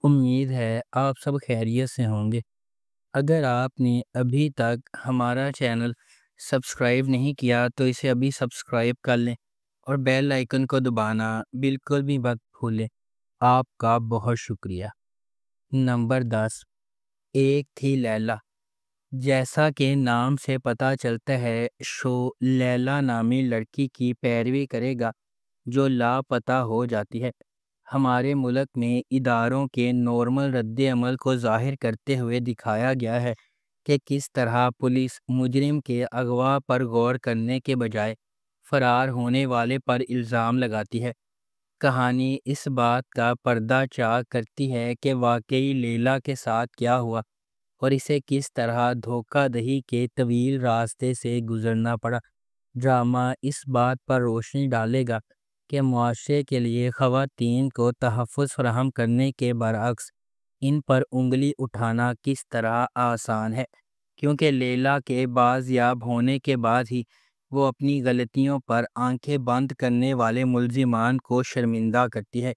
امید ہے آپ سب خیریت سے ہوں گے۔ اگر آپ نے ابھی تک ہمارا چینل سبسکرائب نہیں کیا تو اسے ابھی سبسکرائب کر لیں اور بیل آئیکن کو دبانا بالکل بھی مت بھولیں۔ آپ کا بہت شکریہ۔ نمبر 10، ایک تھی لیلا۔ جیسا کہ نام سے پتہ چلتا ہے، شو لیلا نامی لڑکی کی پیروی کرے گا جو لاپتہ ہو جاتی ہے۔ ہمارے ملک میں اداروں کے نارمل رد عمل کو ظاہر کرتے ہوئے دکھایا گیا ہے کہ کس طرح پولیس مجرم کے اغوا پر غور کرنے کے بجائے فرار ہونے والے پر الزام لگاتی ہے۔ کہانی اس بات کا پردہ چاک کرتی ہے کہ واقعی لیلا کے ساتھ کیا ہوا اور اسے کس طرح دھوکہ دہی کے طویل راستے سے گزرنا پڑا۔ ڈرامہ اس بات پر روشنی ڈالے گا کہ معاشرے کے لیے خواتین کو تحفظ فراہم کرنے کے برعکس ان پر انگلی اٹھانا کس طرح آسان ہے، کیونکہ لیلا کے بازیاب ہونے کے بعد ہی وہ اپنی غلطیوں پر آنکھیں بند کرنے والے ملزمان کو شرمندہ کرتی ہے۔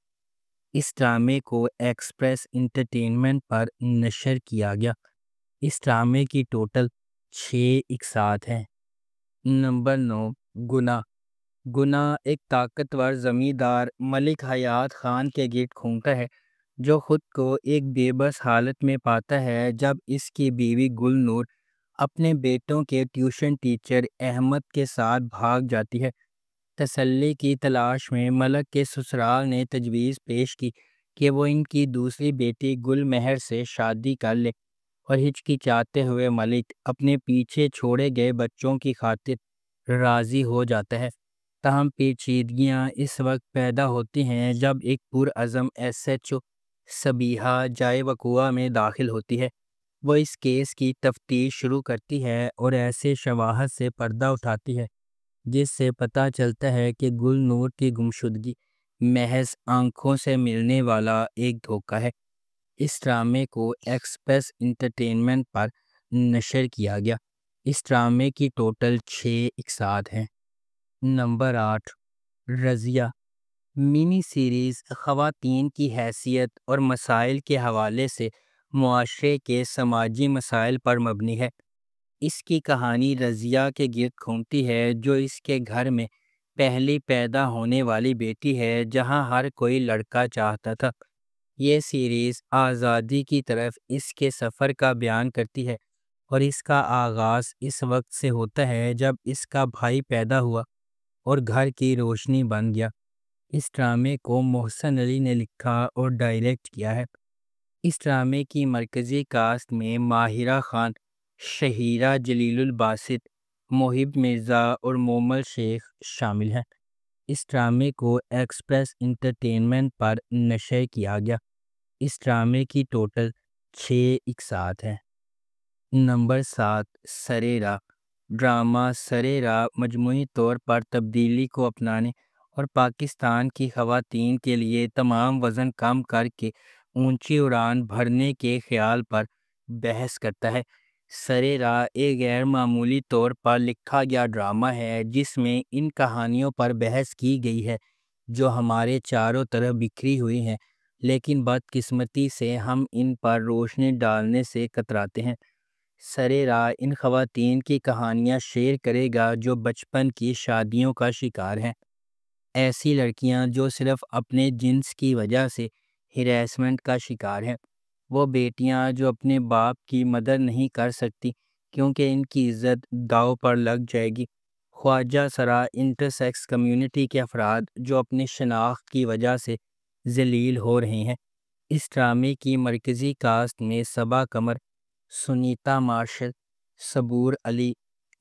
اس ڈرامے کو ایکسپریس انٹرٹینمنٹ پر نشر کیا گیا۔ اس ڈرامے کی ٹوٹل 6 اقساط ہیں۔ نمبر 9، گناہ۔ گناہ ایک طاقتور زمیندار ملک حیات خان کے گرد گھومتا ہے جو خود کو ایک بے بس حالت میں پاتا ہے جب اس کی بیوی گل نور اپنے بیٹوں کے ٹیوشن ٹیچر احمد کے ساتھ بھاگ جاتی ہے۔ تسلی کی تلاش میں ملک کے سسرال نے تجویز پیش کی کہ وہ ان کی دوسری بیٹی گل مہر سے شادی کر لے، اور ہچکچاتے ہوئے ملک اپنے پیچھے چھوڑے گئے بچوں کی خاطر راضی ہو جاتا ہے۔ تاہم پیچیدگیاں اس وقت پیدا ہوتی ہیں جب ایک پرعزم ایس ایچ او صبیحہ جائے وقوع میں داخل ہوتی ہے۔ وہ اس کیس کی تفتیش شروع کرتی ہے اور ایسے شواہد سے پردہ اٹھاتی ہے جس سے پتہ چلتا ہے کہ گل نور کی گمشدگی محض آنکھوں سے ملنے والا ایک دھوکہ ہے۔ اس ڈرامے کو ایکسپریس انٹرٹینمنٹ پر نشر کیا گیا۔ اس ڈرامے کی ٹوٹل 6 اقساط ہیں۔ نمبر 8، رضیہ۔ منی سیریز خواتین کی حیثیت اور مسائل کے حوالے سے معاشرے کے سماجی مسائل پر مبنی ہے۔ اس کی کہانی رضیہ کے گرد گھومتی ہے جو اس کے گھر میں پہلی پیدا ہونے والی بیٹی ہے جہاں ہر کوئی لڑکا چاہتا تھا۔ یہ سیریز آزادی کی طرف اس کے سفر کا بیان کرتی ہے اور اس کا آغاز اس وقت سے ہوتا ہے جب اس کا بھائی پیدا ہوا اور گھر کی روشنی بن گیا۔ اس ڈرامے کو محسن علی نے لکھا اور ڈائریکٹ کیا ہے۔ اس ڈرامے کی مرکزی کاسٹ میں ماہرہ خان، شہیرہ جلیل الباسط، محب مرزا اور مومل شیخ شامل ہیں۔ اس ڈرامے کو ایکسپریس انٹرٹینمنٹ پر نشر کیا گیا۔ اس ڈرامے کی ٹوٹل 6 اقساط ہیں۔ نمبر 7، سرے راہ۔ ڈرامہ سرے راہ مجموعی طور پر تبدیلی کو اپنانے اور پاکستان کی خواتین کے لیے تمام وزن کم کر کے اونچی اڑان بھرنے کے خیال پر بحث کرتا ہے۔ سرے راہ ایک غیر معمولی طور پر لکھا گیا ڈرامہ ہے جس میں ان کہانیوں پر بحث کی گئی ہے جو ہمارے چاروں طرف بکھری ہوئی ہیں، لیکن بدقسمتی سے ہم ان پر روشنی ڈالنے سے کتراتے ہیں۔ سرے راہ ان خواتین کی کہانیاں شیئر کرے گا جو بچپن کی شادیوں کا شکار ہیں۔ ایسی لڑکیاں جو صرف اپنے جنس کی وجہ سے ہراسمنٹ کا شکار ہیں۔ وہ بیٹیاں جو اپنے باپ کی مدد نہیں کر سکتی کیونکہ ان کی عزت داؤ پر لگ جائے گی۔ خواجہ سرا انٹرسیکس کمیونٹی کے افراد جو اپنی شناخت کی وجہ سے ذلیل ہو رہے ہیں۔ اس ڈرامے کی مرکزی کاسٹ میں صبا قمر، سنیتا مارشل، صبور علی،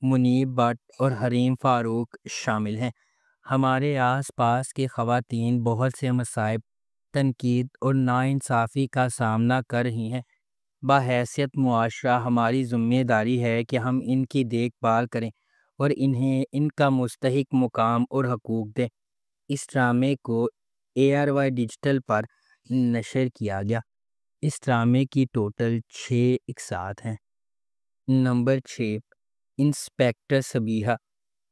منیب بٹ اور حریم فاروق شامل ہیں۔ ہمارے آس پاس کی خواتین بہت سے مصائب، تنقید اور ناانصافی کا سامنا کر رہی ہیں۔ بحیثیت معاشرہ ہماری ذمہ داری ہے کہ ہم ان کی دیکھ بھال کریں اور انہیں ان کا مستحق مقام اور حقوق دیں۔ اس ڈرامے کو ARY ڈیجیٹل پر نشر کیا گیا۔ اس ڈرامے کی ٹوٹل 6 اقساط ہیں۔ Number 6، inspector Sabiha.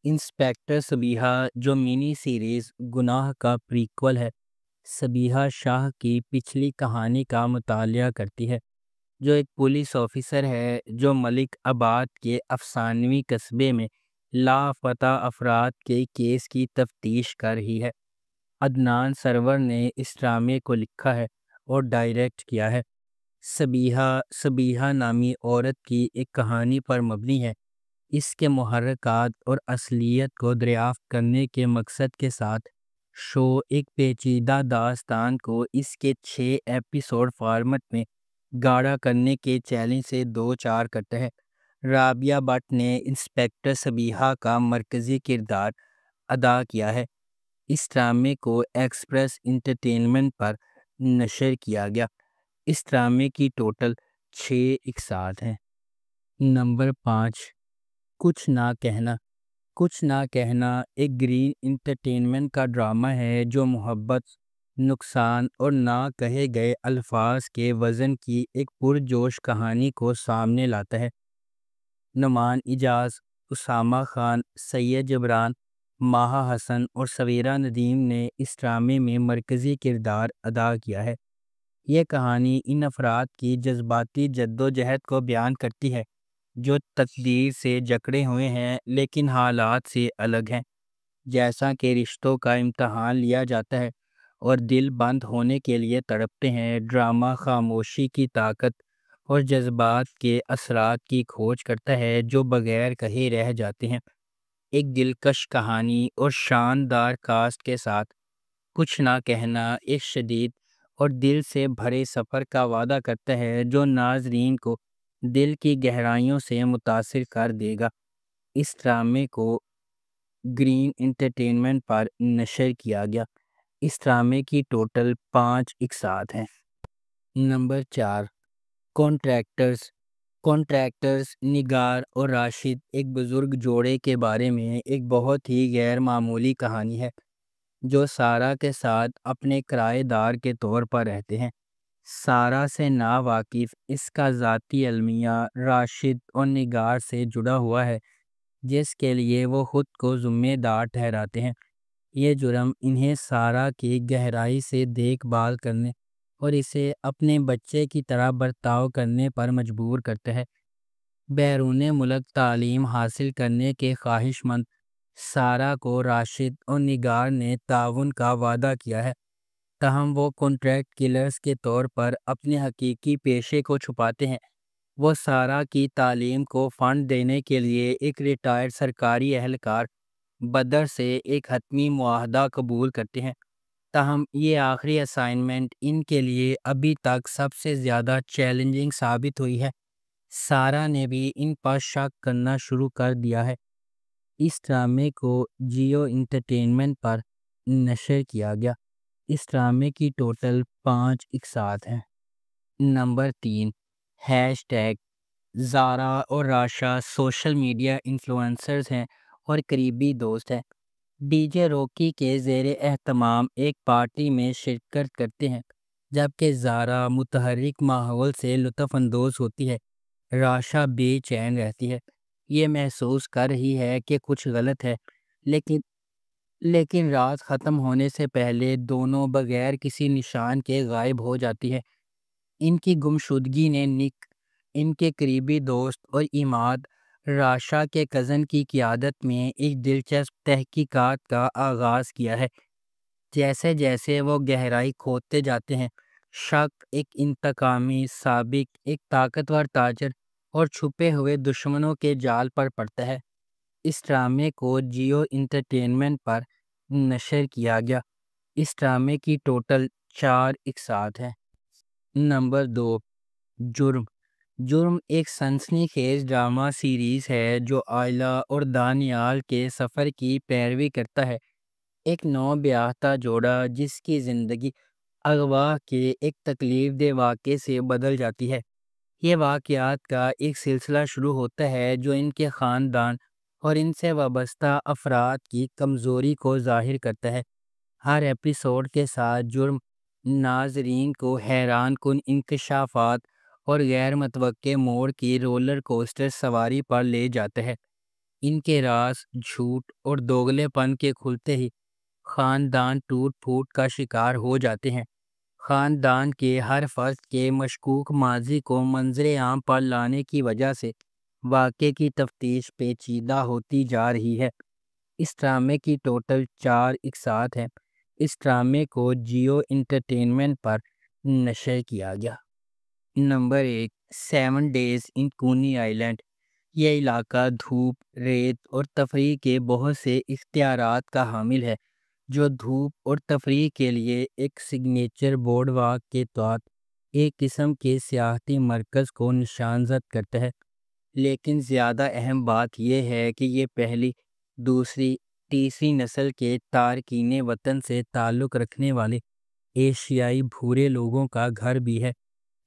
Inspector Sabiha جو منی سیریز گناہ کا پریکول ہے، سبیحہ شاہ کی پچھلی کہانی کا مطالعہ کرتی ہے، جو ایک پولیس آفیسر ہے جو ملک آباد کے افسانوی قصبے میں لاپتہ افراد کے کیس کی تفتیش کر رہی ہے۔ عدنان سرور نے اس ڈرامے کو لکھا ہے اور ڈائریکٹ کیا ہے۔ سبیحہ نامی عورت کی ایک کہانی پر مبنی ہے۔ اس کے محرکات اور اصلیت کو دریافت کرنے کے مقصد کے ساتھ شو ایک پیچیدہ داستان کو اس کے 6 ایپیسوڈ فارمیٹ میں گاڑا کرنے کے چیلنج سے دو چار کرتا ہے۔ رابعہ بٹ نے انسپیکٹر سبیحہ کا مرکزی کردار ادا کیا ہے۔ اس ڈرامے کو ایکسپریس انٹرٹینمنٹ پر نشر کیا گیا۔ اس ڈرامے کی ٹوٹل 6 اقساط ہیں۔ نمبر 5، کچھ نہ کہنا۔ کچھ نہ کہنا ایک گرین انٹرٹینمنٹ کا ڈرامہ ہے جو محبت، نقصان اور نہ کہے گئے الفاظ کے وزن کی ایک پرجوش کہانی کو سامنے لاتا ہے۔ نعمان اعجاز، اسامہ خان، سید جبران، ماہا حسن اور سویرا ندیم نے اس ڈرامے میں مرکزی کردار ادا کیا ہے۔ یہ کہانی ان افراد کی جذباتی جدوجہد کو بیان کرتی ہے جو تقدیر سے جکڑے ہوئے ہیں لیکن حالات سے الگ ہیں۔ جیسا کہ رشتوں کا امتحان لیا جاتا ہے اور دل بند ہونے کے لیے تڑپتے ہیں، ڈرامہ خاموشی کی طاقت اور جذبات کے اثرات کی کھوج کرتا ہے جو بغیر کہے رہ جاتے ہیں۔ ایک دلکش کہانی اور شاندار کاسٹ کے ساتھ کچھ نہ کہنا ایک شدید اور دل سے بھرے سفر کا وعدہ کرتا ہے جو ناظرین کو دل کی گہرائیوں سے متاثر کر دے گا۔ اس ڈرامے کو گرین انٹرٹینمنٹ پر نشر کیا گیا۔ اس ڈرامے کی ٹوٹل 5 اقساط ہیں۔ Number 4، contractors. کانٹریکٹرز نگار اور راشد ایک بزرگ جوڑے کے بارے میں ایک بہت ہی غیر معمولی کہانی ہے جو سارہ کے ساتھ اپنے کرایہ دار کے طور پر رہتے ہیں۔ سارہ سے ناواقف اس کا ذاتی المیہ راشد اور نگار سے جڑا ہوا ہے جس کے لیے وہ خود کو ذمہ دار ٹھہراتے ہیں۔ یہ جرم انہیں سارہ کی گہرائی سے دیکھ بھال کرنے اور اسے اپنے بچے کی طرح برتاؤ کرنے پر مجبور کرتا ہے۔ بیرون ملک تعلیم حاصل کرنے کے خواہش مند سارہ کو راشد اور نگار نے تعاون کا وعدہ کیا ہے، تاہم وہ کانٹریکٹ کلرز کے طور پر اپنے حقیقی پیشے کو چھپاتے ہیں۔ وہ سارہ کی تعلیم کو فنڈ دینے کے لیے ایک ریٹائرڈ سرکاری اہلکار بدر سے ایک حتمی معاہدہ قبول کرتے ہیں، تاہم یہ آخری اسائنمنٹ ان کے لیے ابھی تک سب سے زیادہ چیلنجنگ ثابت ہوئی ہے۔ سارہ نے بھی ان پر شک کرنا شروع کر دیا ہے۔ اس ڈرامے کو جیو انٹرٹینمنٹ پر نشر کیا گیا۔ اس ڈرامے کی ٹوٹل 5 اقساط ہیں۔ Number 3، hash tag. زارا اور راشا سوشل میڈیا انفلوئنسرز ہیں اور قریبی دوست ہیں۔ ڈی جے روکی کے زیر اہتمام ایک پارٹی میں شرکت کرتے ہیں۔ جبکہ زارا متحرک ماحول سے لطف اندوز ہوتی ہے، راشا بے چین رہتی ہے۔ یہ محسوس کر رہی ہے کہ کچھ غلط ہے، لیکن رات ختم ہونے سے پہلے دونوں بغیر کسی نشان کے غائب ہو جاتی ہے۔ ان کی گمشدگی نے نک، ان کے قریبی دوست اور عماد، راشا کے کزن کی قیادت میں ایک دلچسپ تحقیقات کا آغاز کیا ہے۔ جیسے جیسے وہ گہرائی کھودتے جاتے ہیں، شک ایک انتقامی سابق، ایک طاقتور تاجر اور چھپے ہوئے دشمنوں کے جال پر پڑتا ہے۔ اس ڈرامے کو جیو انٹرٹینمنٹ پر نشر کیا گیا۔ اس ڈرامے کی ٹوٹل 4 اقساط ہیں۔ نمبر 2، جرم۔ جرم ایک سنسنی خیز ڈرامہ سیریز ہے جو آئلہ اور دانیال کے سفر کی پیروی کرتا ہے، ایک نو بیاہتا جوڑا جس کی زندگی اغوا کے ایک تکلیف دہ واقعے سے بدل جاتی ہے۔ یہ واقعات کا ایک سلسلہ شروع ہوتا ہے جو ان کے خاندان اور ان سے وابستہ افراد کی کمزوری کو ظاہر کرتا ہے۔ ہر ایپیسوڈ کے ساتھ جرم ناظرین کو حیران کن انکشافات اور غیر متوقع موڑ کی رولر کوسٹر سواری پر لے جاتا ہے۔ ان کے راز، جھوٹ اور دوگلے پن کے کھلتے ہی خاندان ٹوٹ پھوٹ کا شکار ہو جاتے ہیں۔ خاندان کے ہر فرد کے مشکوک ماضی کو منظر عام پر لانے کی وجہ سے واقعے کی تفتیش پیچیدہ ہوتی جا رہی ہے۔ اس ڈرامے کی ٹوٹل 4 اقساط ہیں۔ اس ڈرامے کو جیو انٹرٹینمنٹ پر نشر کیا گیا۔ نمبر 1، 7 ڈیز ان کونی آئیلینڈ۔ یہ علاقہ دھوپ، ریت اور تفریح کے بہت سے اختیارات کا حامل ہے، جو دھوپ اور تفریح کے لیے ایک سگنیچر بورڈ واک کے تحت ایک قسم کے سیاحتی مرکز کو نشان زد کرتا ہے۔ لیکن زیادہ اہم بات یہ ہے کہ یہ پہلی، دوسری، تیسری نسل کے تارکین وطن سے تعلق رکھنے والے ایشیائی بھورے لوگوں کا گھر بھی ہے،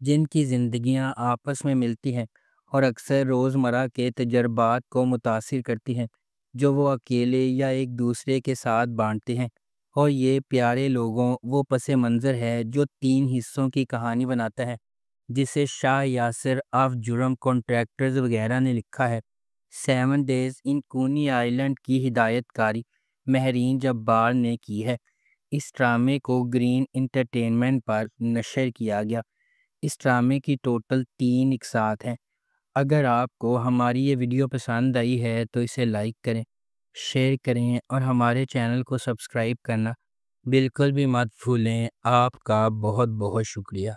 جن کی زندگیاں آپس میں ملتی ہیں اور اکثر روزمرہ کے تجربات کو متاثر کرتی ہیں، جو وہ اکیلے یا ایک دوسرے کے ساتھ بانٹتے ہیں۔ اور یہ پیارے لوگوں وہ پس منظر ہے جو 3 حصوں کی کہانی بناتا ہے، جسے شاہ یاسر آف جرم کنٹریکٹرز وغیرہ نے لکھا ہے۔ 7 ڈیز ان کونی آئیلینڈ کی ہدایت کاری مہرین جبار نے کی ہے۔ اس ڈرامے کو گرین انٹرٹینمنٹ پر نشر کیا گیا۔ اس ڈرامے کی ٹوٹل 3 اقساط ہیں۔ اگر آپ کو ہماری یہ ویڈیو پسند آئی ہے تو اسے لائک کریں، شیئر کریں اور ہمارے چینل کو سبسکرائب کرنا بالکل بھی مت بھولیں۔ آپ کا بہت بہت شکریہ۔